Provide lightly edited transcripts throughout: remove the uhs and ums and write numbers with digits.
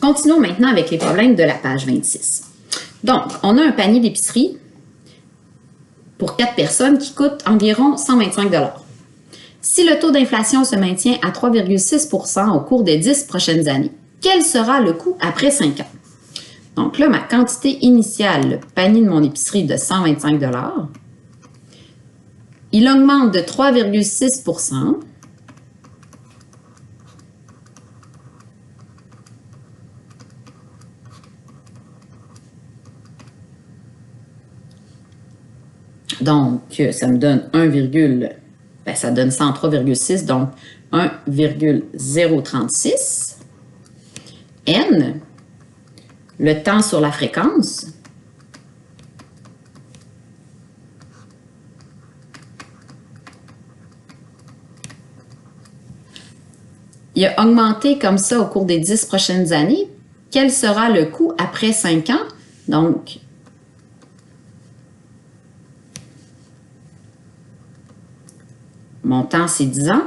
Continuons maintenant avec les problèmes de la page 26. Donc, on a un panier d'épicerie pour 4 personnes qui coûte environ 125 $. Si le taux d'inflation se maintient à 3,6 % au cours des 10 prochaines années, quel sera le coût après 5 ans? Donc là, ma quantité initiale, le panier de mon épicerie de 125 $, il augmente de 3,6 %. Donc, ça me donne ça donne 103,6, donc 1,036. N, le temps sur la fréquence. Il a augmenté comme ça au cours des 10 prochaines années. Quel sera le coût après 5 ans? Donc, mon temps, c'est 10 ans,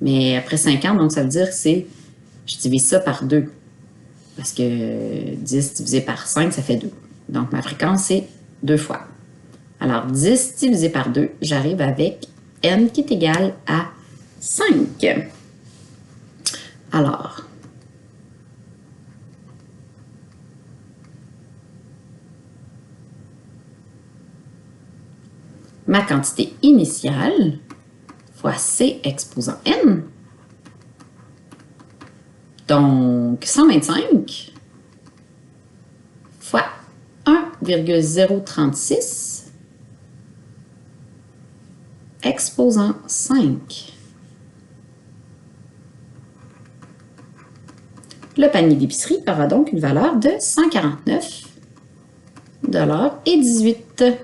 mais après 5 ans, donc ça veut dire que je divise ça par 2. Parce que 10 divisé par 5, ça fait 2. Donc, ma fréquence, c'est 2 fois. Alors, 10 divisé par 2, j'arrive avec n qui est égal à 5. Alors, ma quantité initiale fois C exposant n. Donc, 125 fois 1,036 exposant 5. Le panier d'épicerie aura donc une valeur de 149,18 $.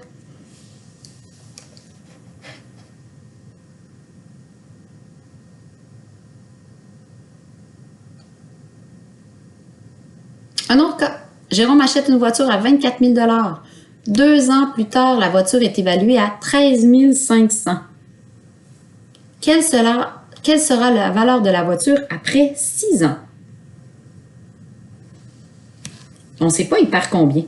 Un autre cas, Jérôme achète une voiture à 24 000 $. 2 ans plus tard, la voiture est évaluée à 13 500 $. Quelle sera la valeur de la voiture après 6 ans? On ne sait pas, il perd combien.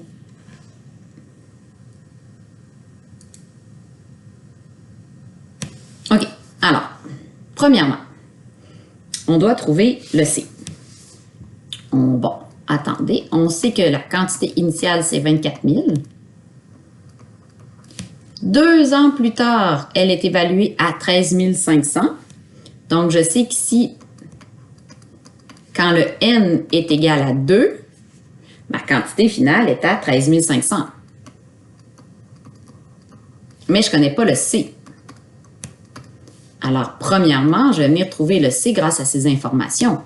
OK. Alors, premièrement, on doit trouver le C. Bon, attendez. On sait que la quantité initiale, c'est 24 000. 2 ans plus tard, elle est évaluée à 13 500. Donc, je sais qu'ici, quand le N est égal à 2, ma quantité finale est à 13 500. Mais je ne connais pas le C. Alors, premièrement, je vais venir trouver le C grâce à ces informations.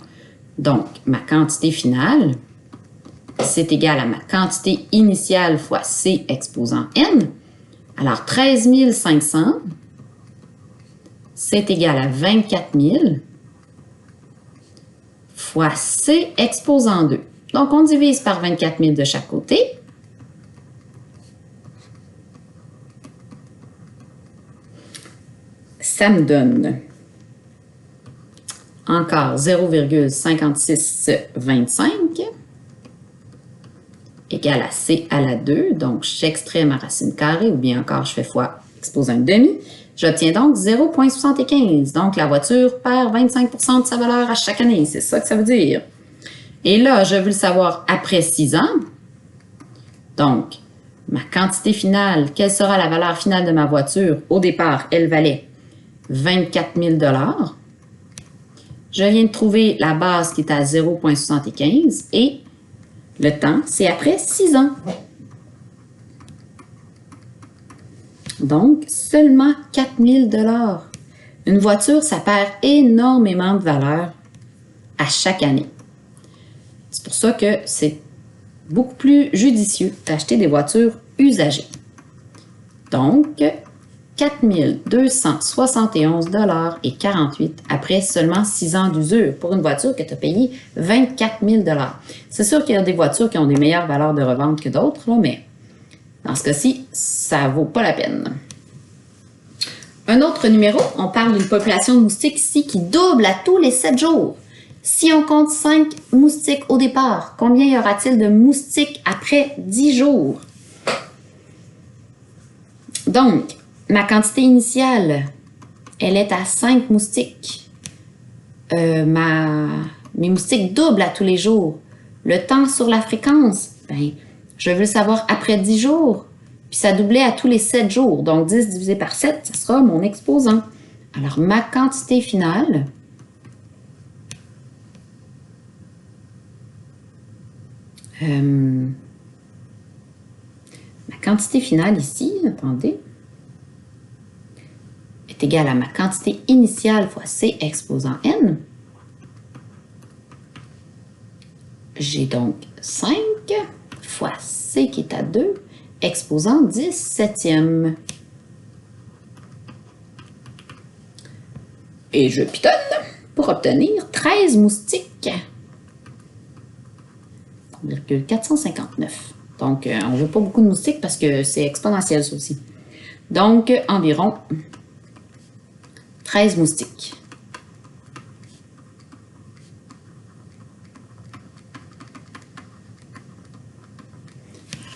Donc, ma quantité finale, c'est égal à ma quantité initiale fois C exposant N. Alors, 13 500, c'est égal à 24 000 fois C exposant 2. Donc, on divise par 24 000 de chaque côté. Ça me donne encore 0,5625 égale à C à la 2. Donc, j'extrais ma racine carrée ou bien encore je fais fois exposant une demi. J'obtiens donc 0,75. Donc, la voiture perd 25 % de sa valeur à chaque année. C'est ça que ça veut dire. Et là, je veux le savoir après 6 ans. Donc, ma quantité finale, quelle sera la valeur finale de ma voiture? Au départ, elle valait 24 000 $. Je viens de trouver la base qui est à 0,75 et le temps, c'est après 6 ans. Donc, seulement 4 000 $. Une voiture, ça perd énormément de valeur à chaque année. C'est pour ça que c'est beaucoup plus judicieux d'acheter des voitures usagées. Donc, 4 271,48 $ après seulement 6 ans d'usure pour une voiture que tu as payée 24 000 $. C'est sûr qu'il y a des voitures qui ont des meilleures valeurs de revente que d'autres, mais dans ce cas-ci, ça ne vaut pas la peine. Un autre numéro, on parle d'une population de moustiques ici qui double à tous les 7 jours. Si on compte 5 moustiques au départ, combien y aura-t-il de moustiques après 10 jours? Donc, ma quantité initiale, elle est à 5 moustiques. Mes moustiques doublent à tous les jours. Le temps sur la fréquence, ben, je veux le savoir après 10 jours. Puis ça doublait à tous les 7 jours. Donc 10 divisé par 7, ce sera mon exposant. Alors ma quantité finale, ici, attendez, est égale à ma quantité initiale fois C exposant N. J'ai donc 5 fois C qui est à 2, exposant 17e. Et je pitonne pour obtenir 13 moustiques. 459. Donc, on ne veut pas beaucoup de moustiques parce que c'est exponentiel, ça aussi. Donc, environ 13 moustiques.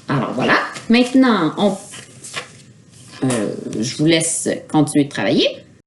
Alors, voilà. Maintenant, je vous laisse continuer de travailler.